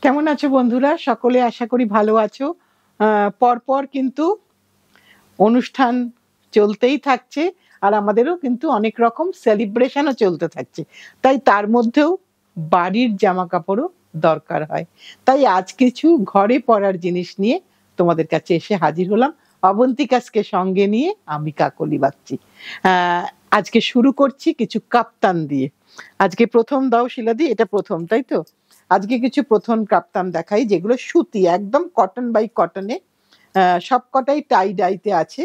কেমন আছো বন্ধুরা? সকলে আশা করি ভালো আছো। পরপর কিন্তু অনুষ্ঠান চলতেই থাকছে, আর আমাদেরও কিন্তু অনেক রকম সেলিব্রেশনও চলতে থাকছে। তাই তার মধ্যেও বাড়ির জামা কাপড়ও দরকার হয়। তাই আজ কিছু ঘরে পরার জিনিস নিয়ে তোমাদের কাছে এসে হাজির হলাম। অবন্তিকাকে সঙ্গে নিয়ে আমি কাকলি বাগচি। আজকে শুরু করছি কিছু কাপ্তান দিয়ে। আজকে প্রথম দাও শিলাদি, এটা প্রথম তাই তো? আজকে কিছু প্রথম কাপ্তান দেখাই, যেগুলো সুতি, একদম কটন বাই কটনে। সবকটাই টাই ডাইতে আছে।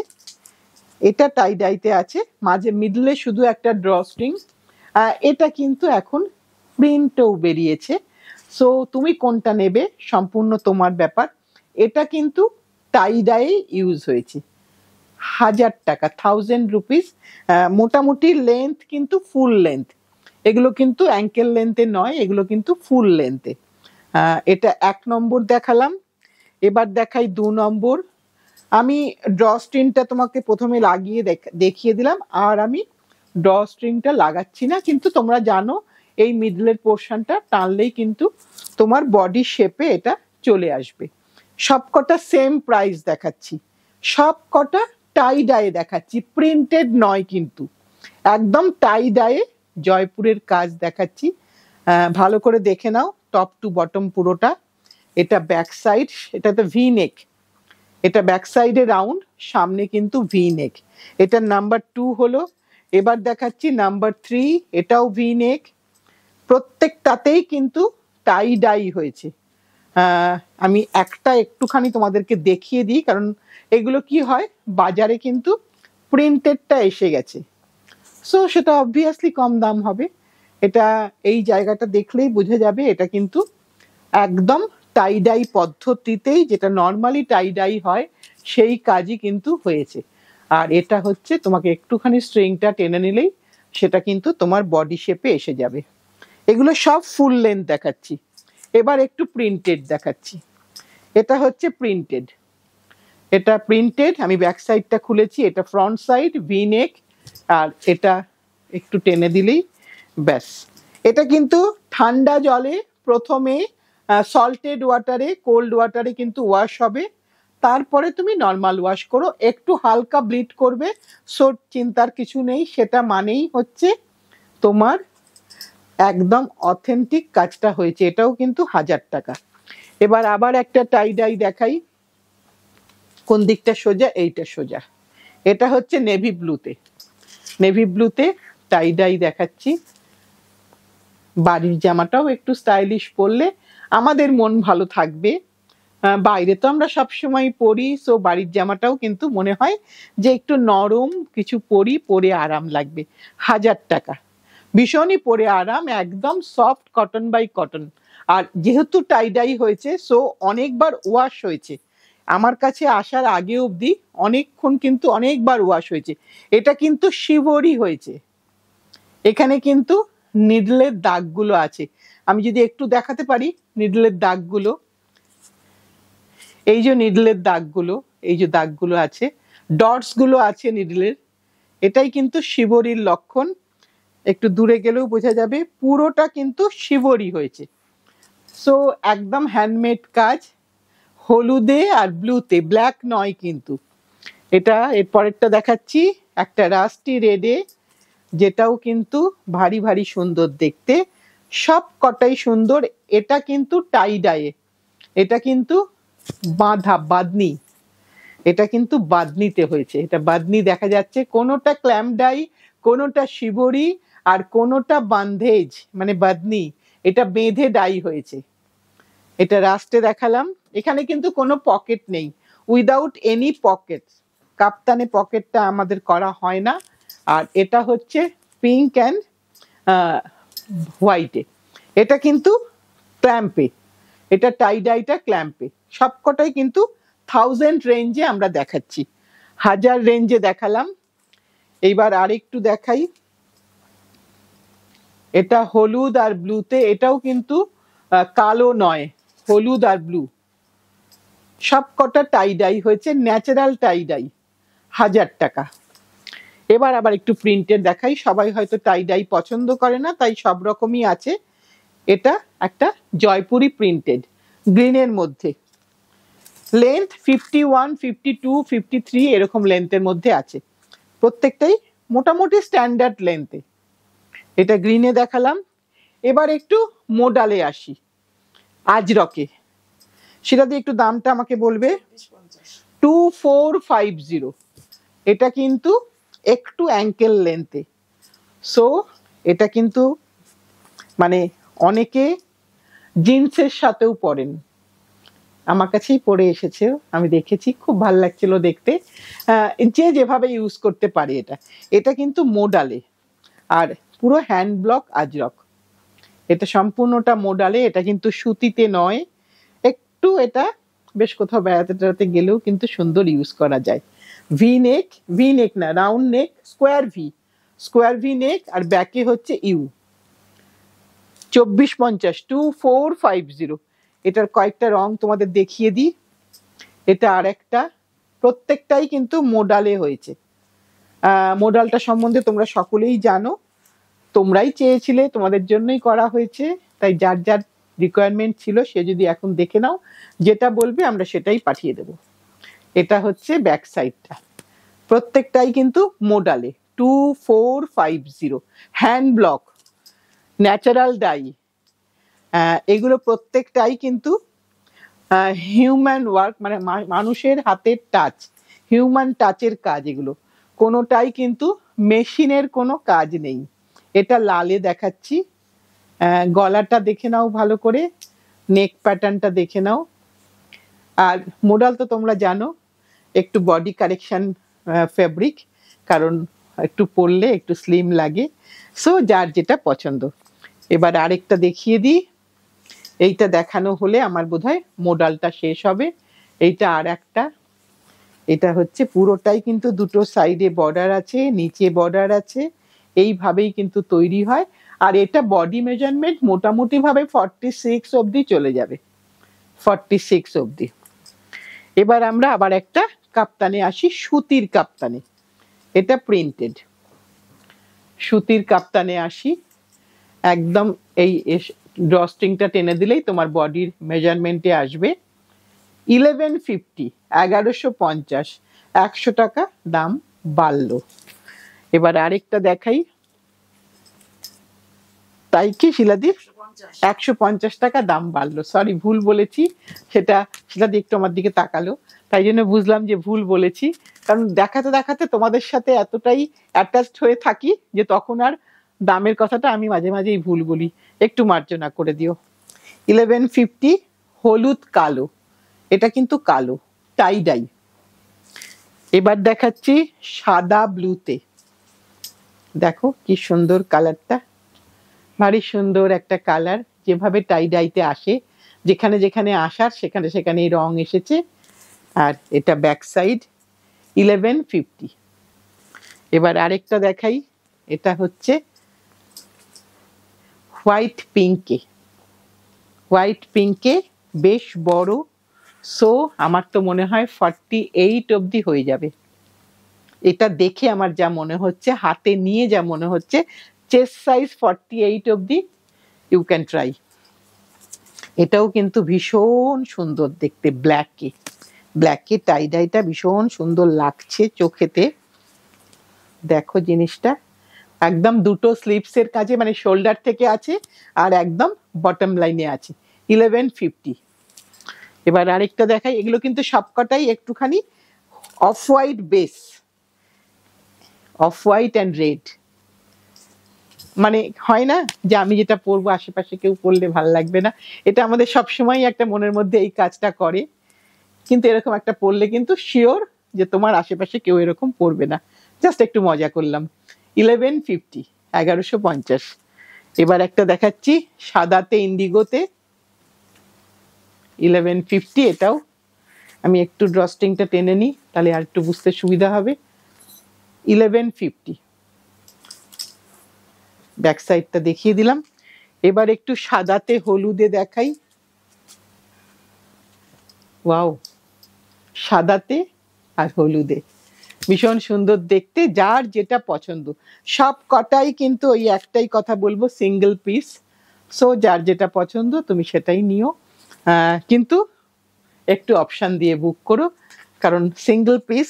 এটা টাই ডাইতে আছে, মাঝে মিডলে শুধু একটা ড্র স্ট্রিং। এটা কিন্তু এখন প্রিন্টও বেরিয়েছে। সো তুমি কোনটা নেবে সম্পূর্ণ তোমার ব্যাপার। এটা কিন্তু টাই ডাইয়ে ইউজ হয়েছে। 1000 টাকা, 1000 রুপিস। মোটামুটি লেন্থ কিন্তু ফুল লেন্থ। এগুলো কিন্তু অ্যাঙ্কেল লেন্থে নয়, এগুলো কিন্তু ফুল লেন্থে। এটা 1 নম্বর দেখালাম। এবার দেখাই 2 নম্বর। আমি ড্র স্ট্রিংটা তোমাকে প্রথমে লাগিয়ে দেখিয়ে দিলাম, আর আমি ড্র স্ট্রিংটা লাগাচ্ছি না, কিন্তু তোমরা জানো এই মিডলের পোর্শনটা টানলেই কিন্তু তোমার বডি শেপে এটা চলে আসবে। সবকটা সেম প্রাইস দেখাচ্ছি, সবকটা টাই ডায়ে দেখাচ্ছি, প্রিন্টেড নয় কিন্তু, একদম টাই ডায়ে জয়পুরের কাজ দেখাচ্ছি। ভালো করে দেখে নাও, টপ টু বটম পুরোটা। এটা ব্যাক সাইড, এটাতে ভি নেক। এটা ব্যাক সাইডে রাউন্ড, সামনে কিন্তু ভি নেক। এটা নাম্বার 2 হলো। এবার দেখাচ্ছি নাম্বার 3, এটাও ভি নেক। প্রত্যেকটাতেই কিন্তু টাই ডাই হয়েছে। আমি একটা একটুখানি তোমাদেরকে দেখিয়ে দিই, কারণ এগুলো কি হয়, বাজারে কিন্তু প্রিন্টেডটা এসে গেছে, সো সেটা অবভিয়াসলি কম দাম হবে। এটা এই জায়গাটা দেখলেই বোঝা যাবে এটা কিন্তু একদম টাই ডাই পদ্ধতিতেই, যেটা নর্মালি টাই ডাই হয় সেই কাজই কিন্তু হয়েছে। আর এটা হচ্ছে তোমাকে একটুখানি স্ট্রিংটা টেনে নিলেই সেটা কিন্তু তোমার বডি শেপে এসে যাবে। এগুলো সব ফুল লেন্থ দেখাচ্ছি। এবার একটু প্রিন্টেড দেখাচ্ছি। এটা হচ্ছে প্রিন্টেড। এটা প্রিন্টেড, আমি ব্যাক সাইডটা খুলেছি, এটা ফ্রন্ট সাইড ভি নেক, আর এটা একটু টেনে দিলেই ব্যাস। এটা কিন্তু ঠান্ডা জলে প্রথমে সল্টেড ওয়াটারে, কোল্ড ওয়াটারে কিন্তু ওয়াশ হবে, তারপরে তুমি নর্মাল ওয়াশ করো, একটু হালকা ব্লিড করবে, সো চিন্তার কিছু নেই। সেটা মানেই হচ্ছে তোমার একদম অথেন্টিক কাজটা হয়েছে। এটাও কিন্তু 1000 টাকা। এবার আবার একটা টাই ডাই দেখাই। কোন দিকটা সোজা? এইটা সোজা। এটা হচ্ছে নেভি ব্লুতে। নেভি ব্লুতে টাই ডাই দেখাচ্ছি। বাড়ির জামাটাও একটু স্টাইলিশ পরলে আমাদের মন ভালো থাকবে। বাইরে তো আমরা সবসময় পরি, সো বাড়ির জামাটাও কিন্তু মনে হয় যে একটু নরম কিছু পরি, পরে আরাম লাগবে। 1000 টাকা, ভীষণই পরে আরাম, একদম সফট কটন বাই কটন। আর যেহেতু টাই ডাই হয়েছে, সো অনেকবার ওয়াশ হয়েছে। আমার কাছে আসার আগে অবধি অনেকক্ষণ কিন্তু অনেকবার ওয়াশ হয়েছে। এটা কিন্তু শিবরি হয়েছে। এখানে কিন্তু নিডলের দাগগুলো আছে। আমি যদি একটু দেখাতে পারি নিডলের দাগগুলো, এই যে নিডলের দাগগুলো, এই যে দাগগুলো আছে, ডটস গুলো আছে নিডলের, এটাই কিন্তু শিবরির লক্ষণ। একটু দূরে গেলেও বোঝা যাবে পুরোটা কিন্তু শিবরি হয়েছে। সো একদম হ্যান্ডমেড কাজ, হলুদে আর ব্লুতে, ব্ল্যাক নয় কিন্তু। এটা এরপরেরটা দেখাচ্ছি, একটা রাস্টি রেডে, যেটাও কিন্তু ভারী ভারী সুন্দর দেখতে, সব কটাই সুন্দর। এটা কিন্তু টাই ডায়ে, এটা কিন্তু বাঁধা বাদনি, এটা কিন্তু বাদনিতে হয়েছে। এটা বাদনি দেখা যাচ্ছে, কোনোটা ক্ল্যাম্প ডাই, কোনোটা শিবরি, আর কোনোটা বান্ধেজ মানে বাদনি, এটা বেঁধে ডাই হয়েছে। এটা রাস্টে দেখালাম। এখানে কিন্তু কোনো পকেট নেই, উইদাউট এনি পকেট। কাপ্তানে পকেটটা আমাদের করা হয় না। আর এটা হচ্ছে পিঙ্ক অ্যান্ড হোয়াইটে, এটা কিন্তু ক্ল্যাম্পে, এটা টাই ডাইটা ক্ল্যাম্পে। সবকটাই কিন্তু 1000 রেঞ্জে আমরা দেখাচ্ছি, 1000 রেঞ্জে দেখালাম। এইবার আরেকটু দেখাই, এটা হলুদ আর ব্লুতে, এটাও কিন্তু কালো নয়, হলুদ আর ব্লু, সবকটা টাই ডাই হয়েছে, ন্যাচারাল টাই ডাই, 1000 টাকা। এবার আবার একটু প্রিন্টেড দেখাই, সবাই হয়তো টাই ডাই পছন্দ করে না, তাই সব রকমই আছে। এটা একটা জয়পুরি প্রিন্টেড, গ্রিনের মধ্যে। লেন্থ 51, 52, 53 এরকম লেন্থের মধ্যে আছে, প্রত্যেকটাই মোটামুটি স্ট্যান্ডার্ড লেন্থে। এটা গ্রিনে দেখালাম। এবার একটু মোডালে আসি, আজরকে। সেটা দিয়ে একটু দামটা আমাকে বলবে। 2450। এটা কিন্তু একটু অ্যাঙ্কেল লেন্থে। সো এটা কিন্তু মানে অনেকে জিন্সের সাথেও পরেন, আমার কাছেই পরে এসেছে, আমি দেখেছি, খুব ভালো লাগছিল দেখতে। যে যেভাবে ইউজ করতে পারে এটা। এটা কিন্তু মোডালে, আর পুরো হ্যান্ড ব্লক আজরক। এটা সম্পূর্ণটা মোডালে, এটা কিন্তু সুতিতে নয়। একটু এটা বেশ কোথাও বেড়াতে টেড়াতে গেলেও কিন্তু সুন্দর ইউজ করা যায়। ভি নেক না, round neck, square V neck, আর ব্যাকে হচ্ছে ইউ। 2450, 2450। এটার কয়েকটা রং তোমাদের দেখিয়ে দিই। এটা আর একটা, প্রত্যেকটাই কিন্তু মোডালে হয়েছে। মোডালটা সম্বন্ধে তোমরা সকলেই জানো, তোমরাই চেয়েছিলে, তোমাদের জন্যই করা হয়েছে। তাই যার যার রিকোয়ারমেন্ট ছিল সে যদি এখন দেখে নাও, যেটা বলবে আমরা সেটাই পাঠিয়ে দেব। এটা হচ্ছে ব্যাক সাইডটা, প্রত্যেকটাই কিন্তু মোডালে। 2450, হ্যান্ড ব্লক, ন্যাচারাল ডাই। এগুলো প্রত্যেকটাই কিন্তু হিউম্যান ওয়ার্ক, মানে মানুষের হাতের টাচ, হিউম্যান টাচের কাজ। এগুলো কোনোটাই কিন্তু মেশিনের কোনো কাজ নেই। এটা লালে দেখাচ্ছি, গলাটা দেখে নাও ভালো করে, নেক প্যাটার্নটা দেখে নাও। আর মোডাল তো তোমরা জানো একটু বডি কারেকশন ফেব্রিক, কারণ একটু পরলে একটু স্লিম লাগে। সো যার যেটা পছন্দ। এবার আরেকটা দেখিয়ে দিই। এইটা দেখানো হলে আমার বোধহয় মোডালটা শেষ হবে। এইটা আর একটা, এটা হচ্ছে পুরোটাই কিন্তু দুটো সাইডে বর্ডার আছে, নিচে বর্ডার আছে, এইভাবেই কিন্তু তৈরি হয়। আর এটা বডি মেজারমেন্ট মোটামুটি ভাবে 46 অবধি চলে যাবে, 46 অবধি। এবার আমরা আবার একটা কাপ্তানে আসি, সুতির কাপ্তানে। এটা প্রিন্টেড সুতির কাপ্তানে আসি। একদম এই ড্রস্ট্রিংটা টেনে দিলেই তোমার বডির মেজারমেন্টে আসবে। 1150, 1150, 100 টাকা দাম বাড়লো। এবার আরেকটা দেখাই, তাই কি শিলাদি? 150 টাকা দাম বাড়লো, সরি ভুল বলেছি। সেটা শিলাদি একটু আমার দিকে তাকালো, তাই জন্য বুঝলাম যে ভুল বলেছি। কারণ দেখাতে দেখাতে তোমাদের সাথে এতটাই অ্যাটাচড হয়ে থাকি যে তখন আর দামের কথাটা আমি মাঝে মাঝেই ভুল বলি, একটু মার্জনা করে দিও। 1150, হলুদ কালো। এটা কিন্তু কালো, টাই ডাই। এবার দেখাচ্ছি সাদা ব্লুতে। দেখো কি সুন্দর কালারটা, ভারী সুন্দর একটা কালার, যেভাবে টাই ডাইতে আসে, যেখানে যেখানে আসার সেখানে সেখানেই রং এসেছে। আর এটা ব্যাক সাইড। 1150। এবার আরেকটা দেখাই, এটা হচ্ছে হোয়াইট পিঙ্কে, বেশ বড়। সো আমার তো মনে হয় 48 অবধি হয়ে যাবে। এটা দেখে আমার যা মনে হচ্ছে, হাতে নিয়ে যা মনে হচ্ছে, চেস্ট সাইজ 48 অবধি ইউ ক্যান ট্রাই। এটাও কিন্তু ভীষণ সুন্দর দেখতে, ব্ল্যাকে টাই ডাইটা ভীষণ সুন্দর লাগছে চোখেতে। দেখো জিনিসটা একদম দুটো স্লিভসের কাছে, মানে শোল্ডার থেকে আছে আর একদম বটম লাইনে আছে। 1150। এবার আরেকটা দেখাই, এগুলো কিন্তু সবকটাই একটুখানি off white base, off white and red. মানে হয় না যে আমি যেটা পরবো আশেপাশে কেউ পরলে ভাল লাগবে না, এটা আমাদের সবসময় একটা মনের মধ্যে এই কাজটা করে। কিন্তু এরকম একটা পরলে কিন্তু শিওর যে তোমার আশেপাশে কেউ এরকম পরবে না, জাস্ট একটু মজা করলাম। 1150, 1150। এবার একটা দেখাচ্ছি সাদাতে ইন্ডিগোতে, 1150। এটাও আমি একটু ড্রস্টিংটা টেনে নিই, তাহলে আর একটু বুঝতে সুবিধা হবে। 1150, ব্যাক সাইডটা দেখিয়ে দিলাম। এবার একটু সাদাতে হলুদে দেখাই। ওয়াও, সাদাতে আর হলুদে ভীষণ সুন্দর দেখতে, যার যেটা পছন্দ। সব কটাই কিন্তু ওই একটাই কথা বলবো, সিঙ্গেল পিস। সো যার যেটা পছন্দ তুমি সেটাই নিও। কিন্তু একটু অপশান দিয়ে বুক করো, কারণ সিঙ্গেল পিস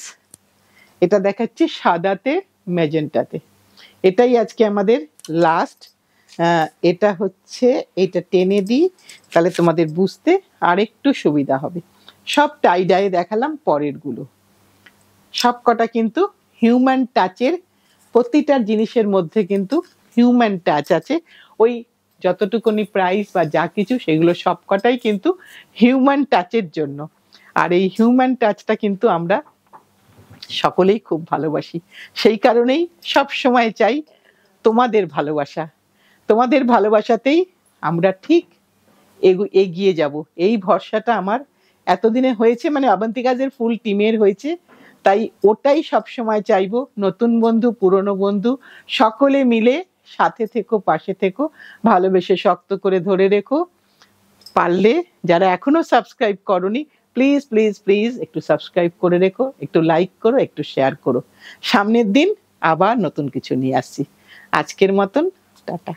এটা দেখাচ্ছি সাদাতে ম্যাজেন্টাতে। এটাই আজকে আমাদের লাস্ট। এটা হচ্ছে, এটা টেনে দিই তাহলে তোমাদের বুঝতে আর একটু সুবিধা হবে। সব টাইডায়ে দেখালাম, পরেরগুলো সব কটা কিন্তু হিউম্যান টাচের, প্রতিটা জিনিসের মধ্যে কিন্তু হিউম্যান টাচ আছে। ওই যতটুকুনি প্রাইস বা যা কিছু সেগুলো সব কটাই কিন্তু হিউম্যান টাচের জন্য। আর এই হিউম্যান টাচটা কিন্তু আমরা সকলেই খুব ভালোবাসি, সেই কারণেই সব সময় চাই তোমাদের ভালোবাসা। তোমাদের ভালোবাসাতেই আমরা ঠিক এগিয়ে যাব, এই ভরসাটা আমার এতদিনে হয়েছে, মানে অবন্তিকাজের ফুল টিমের হয়েছে। তাই ওটাই সব সময় চাইবো, নতুন বন্ধু পুরনো বন্ধু সকলে মিলে সাথে থেকো, পাশে থেকো, ভালোবেসে শক্ত করে ধরে রেখো। পারলে যারা এখনো সাবস্ক্রাইব করোনি, প্লিজ প্লিজ প্লিজ একটু সাবস্ক্রাইব করে রেখো, একটু লাইক করো, একটু শেয়ার করো। সামনের দিন আবার নতুন কিছু নিয়ে আসছি। আজকের মতন টাটা।